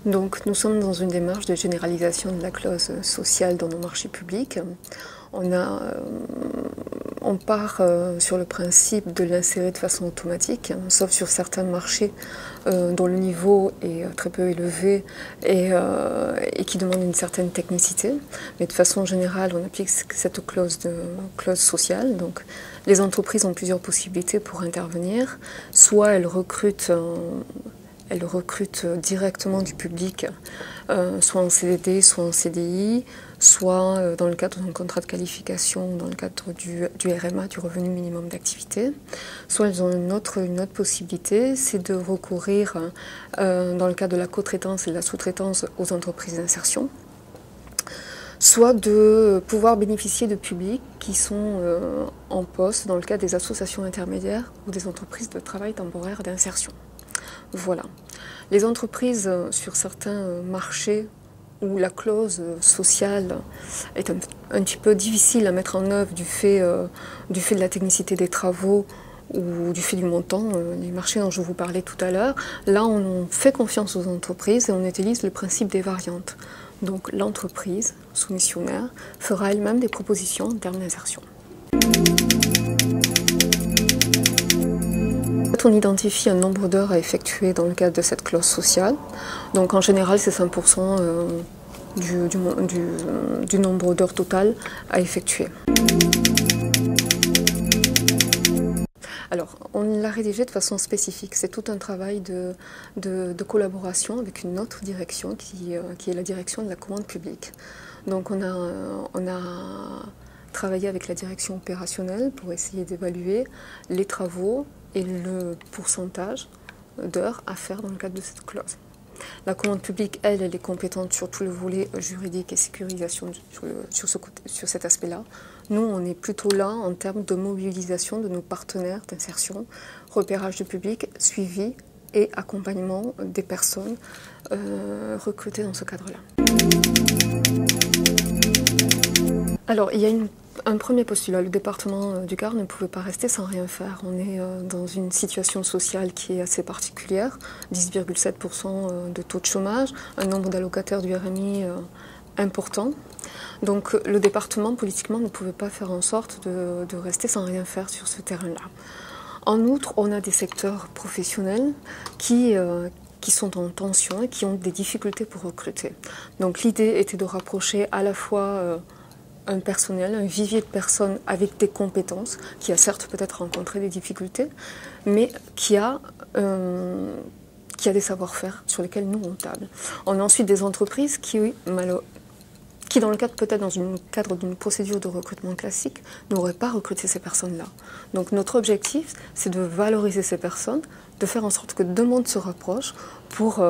Donc nous sommes dans une démarche de généralisation de la clause sociale dans nos marchés publics. On part sur le principe de l'insérer de façon automatique, sauf sur certains marchés dont le niveau est très peu élevé et qui demandent une certaine technicité. Mais de façon générale, on applique cette clause sociale. Donc, les entreprises ont plusieurs possibilités pour intervenir. Soit elles recrutent directement du public, soit en CDD, soit en CDI, soit dans le cadre d'un contrat de qualification, dans le cadre du RMA, du revenu minimum d'activité. Soit elles ont une autre possibilité, c'est de recourir, dans le cadre de la co-traitance et de la sous-traitance, aux entreprises d'insertion. Soit de pouvoir bénéficier de publics qui sont en poste dans le cadre des associations intermédiaires ou des entreprises de travail temporaire d'insertion. Voilà. Les entreprises sur certains marchés où la clause sociale est un petit peu difficile à mettre en œuvre du fait de la technicité des travaux ou du fait du montant, les marchés dont je vous parlais tout à l'heure, là on fait confiance aux entreprises et on utilise le principe des variantes. Donc l'entreprise soumissionnaire fera elle-même des propositions en termes d'insertion. On identifie un nombre d'heures à effectuer dans le cadre de cette clause sociale. Donc en général, c'est 5% du nombre d'heures totales à effectuer. Alors, on l'a rédigé de façon spécifique. C'est tout un travail de collaboration avec une autre direction qui est la direction de la commande publique. Donc on a travaillé avec la direction opérationnelle pour essayer d'évaluer les travaux et le pourcentage d'heures à faire dans le cadre de cette clause. La commande publique, elle est compétente sur tout le volet juridique et sécurisation sur cet aspect-là. Nous, on est plutôt là en termes de mobilisation de nos partenaires d'insertion, repérage du public, suivi et accompagnement des personnes recrutées dans ce cadre-là. Alors, il y a un premier postulat. Le département du Gard ne pouvait pas rester sans rien faire. On est dans une situation sociale qui est assez particulière, 10,7% de taux de chômage, un nombre d'allocataires du RMI important. Donc le département, politiquement, ne pouvait pas faire en sorte de rester sans rien faire sur ce terrain-là. En outre, on a des secteurs professionnels qui sont en tension et qui ont des difficultés pour recruter. Donc l'idée était de rapprocher à la fois un personnel, un vivier de personnes avec des compétences, qui a certes peut-être rencontré des difficultés, mais qui a des savoir-faire sur lesquels nous on table. On a ensuite des entreprises qui dans le cadre peut-être dans le cadre d'une procédure de recrutement classique, n'auraient pas recruté ces personnes-là. Donc notre objectif, c'est de valoriser ces personnes, de faire en sorte que deux mondes se rapprochent pour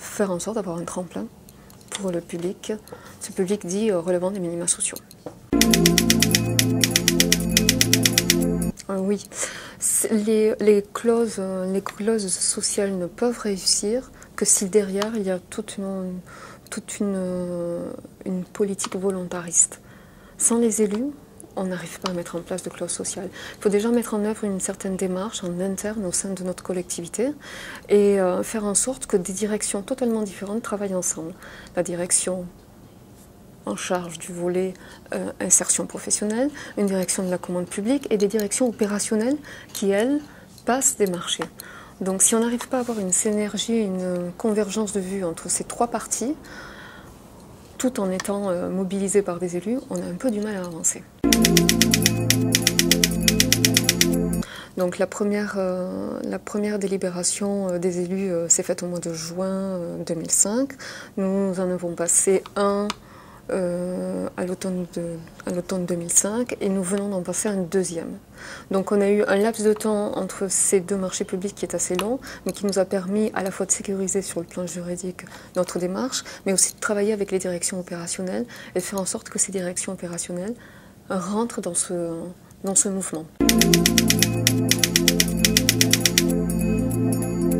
faire en sorte d'avoir un tremplin pour le public, ce public dit relevant des minima sociaux. Oui, les clauses sociales ne peuvent réussir que si derrière il y a toute une politique volontariste. Sans les élus, on n'arrive pas à mettre en place de clauses sociales. Il faut déjà mettre en œuvre une certaine démarche en interne au sein de notre collectivité et faire en sorte que des directions totalement différentes travaillent ensemble. La direction en charge du volet insertion professionnelle, une direction de la commande publique et des directions opérationnelles qui, elles, passent des marchés. Donc si on n'arrive pas à avoir une synergie, une convergence de vues entre ces trois parties, tout en étant mobilisé par des élus, on a un peu du mal à avancer. Donc la première délibération des élus s'est faite au mois de juin 2005. Nous en avons passé un à l'automne 2005 et nous venons d'en passer un deuxième. Donc on a eu un laps de temps entre ces deux marchés publics qui est assez long, mais qui nous a permis à la fois de sécuriser sur le plan juridique notre démarche, mais aussi de travailler avec les directions opérationnelles et de faire en sorte que ces directions opérationnelles rentrent dans ce mouvement.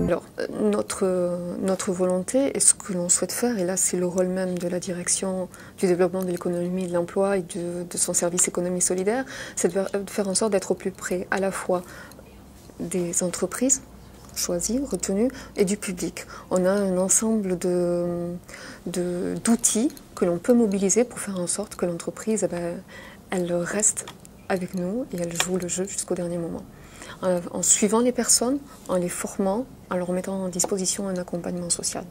Alors, notre volonté et ce que l'on souhaite faire, et là c'est le rôle même de la direction du développement de l'économie et de l'emploi et de son service économie solidaire, c'est de faire en sorte d'être au plus près à la fois des entreprises, choisis, retenus, et du public. On a un ensemble d'outils que l'on peut mobiliser pour faire en sorte que l'entreprise, elle reste avec nous et elle joue le jeu jusqu'au dernier moment. En suivant les personnes, en les formant, en leur mettant en disposition un accompagnement social.